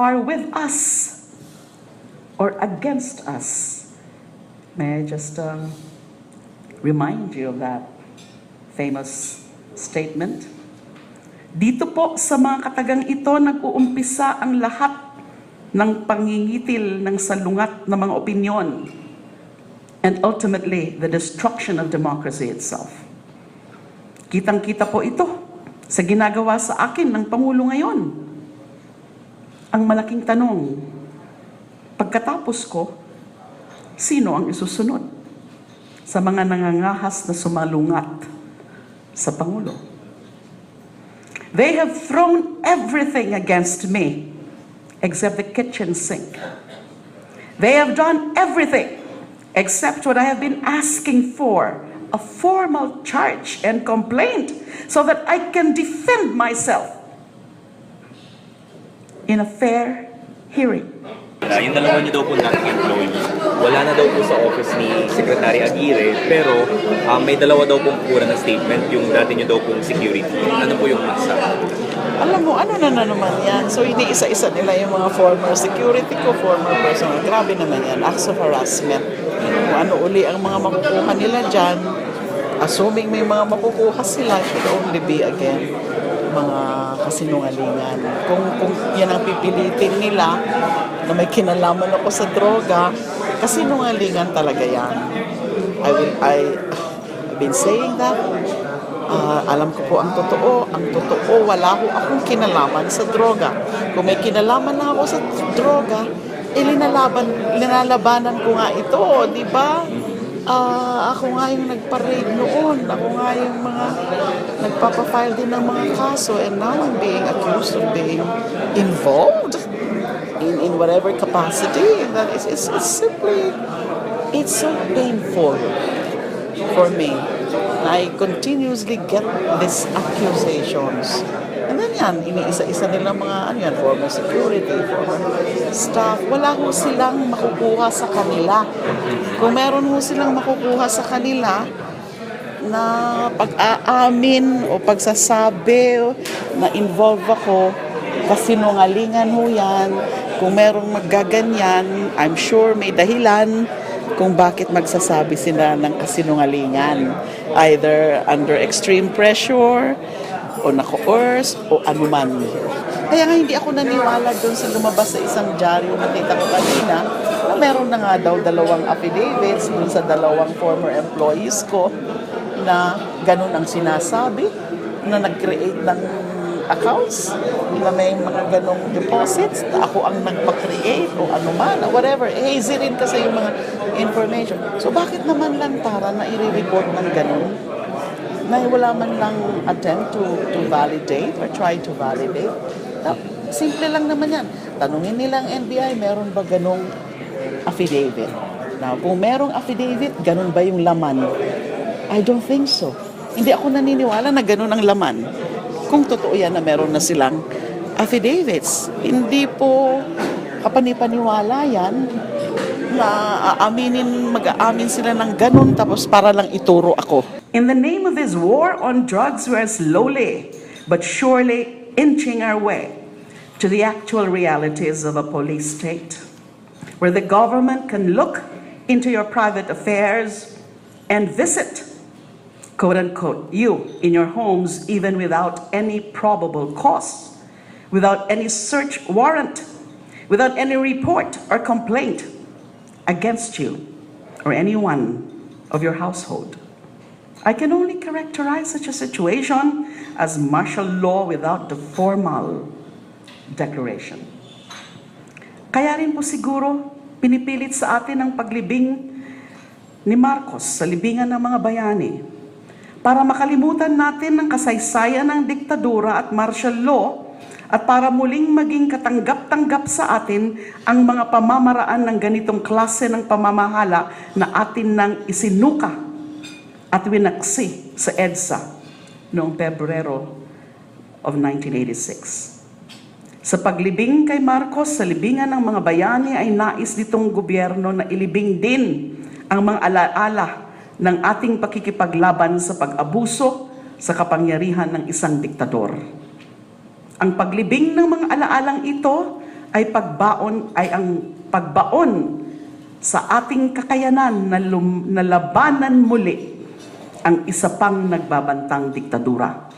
are with us or against us. May I just remind you of that famous statement? Dito po sa mga katagang ito nag-uumpisa ang lahat ng pangingitil ng salungat ng mga opinyon and ultimately the destruction of democracy itself. Kitang-kita po ito sa ginagawa sa akin ng Pangulo ngayon. Ang malaking tanong, pagkatapos ko, sino ang isusunod sa mga nangangahas na sumalungat sa Pangulo? They have thrown everything against me except the kitchen sink. They have done everything except what I have been asking for, a formal charge and complaint so that I can defend myself in a fair hearing. Yung dalawa niyo daw po dating employee, wala na daw po sa office ni Secretary Aguirre, pero may dalawa daw pong pura na statement, yung dati niyo daw pong security. Ano po yung masa? Alam mo, ano na naman yan? So, iniisa-isa nila yung mga former security ko, former personnel. Grabe naman yan, acts of harassment. Kung ano uli ang mga makukuha nila dyan, assuming may mga makukuha sila, it should only be again mga kasinungalingan. Kung yan ang pipilitin nila na may kinalaman ako sa droga, kasinungalingan talaga yan. I've been saying that. Alam ko po ang totoo. Ang totoo, wala ko akong kinalaman sa droga. Kung may kinalaman na ako sa droga, linalabanan ko nga ito, di ba? Ako nga yung nagparade noon. Ako nga yung mga nagpapafile din ng mga kaso, and now I'm being accused of being involved in whatever capacity. That is, it's simply, it's so painful for me. I continuously get these accusations. And then yan, iniisa-isa nila mga former security, former staff. Wala ho silang makukuha sa kanila. Kung meron ho silang makukuha sa kanila na pag-aamin o pagsasabi na involve ako, kasinungalingan ho yan. Kung merong magaganyan, I'm sure may dahilan kung bakit magsasabi sila ng kasinungalingan. Either under extreme pressure, o na-coerce, o anuman. Kaya nga hindi ako naniwala doon sa lumabas sa isang dyaryo na nakita ko kanina na meron na nga daw 2 affidavits doon sa 2 former employees ko na ganun ang sinasabi, na nag-create ng accounts, na may mga ganong deposits, na ako ang nagpa-create o anuman, whatever. Hazy rin kasi yung mga information. So bakit naman lang para na i-report ng ganun? Na wala man lang attempt to validate or try to validate. Simple lang naman yan. Tanungin nilang NBI, meron ba ganong affidavit? Now, kung merong affidavit, ganun ba yung laman? I don't think so. Hindi ako naniniwala na ganun ang laman. Kung totoo yan na meron na silang affidavits, hindi po kapanipaniwala yan na mag-aamin sila ng ganun tapos para lang ituro ako. In the name of this war on drugs, we are slowly but surely inching our way to the actual realities of a police state, where the government can look into your private affairs and visit, quote unquote, you in your homes even without any probable cause, without any search warrant, without any report or complaint against you or anyone of your household. I can only characterize such a situation as martial law without the formal declaration. Kaya rin po siguro pinipilit sa atin ang paglibing ni Marcos sa libingan ng mga bayani para makalimutan natin ang kasaysayan ng diktadura at martial law at para muling maging katanggap-tanggap sa atin ang mga pamamaraan ng ganitong klase ng pamamahala na atin nang isinuka at winaksi sa EDSA noong Pebrero of 1986. Sa paglibing kay Marcos sa libingan ng mga bayani ay nais nitong gobyerno na ilibing din ang mga alaala ng ating pakikipaglaban sa pag-abuso sa kapangyarihan ng isang diktador. Ang paglibing ng mga alaalang ito ay ang pagbaon sa ating kakayanan na labanan muli ang isa pang nagbabantang diktadura.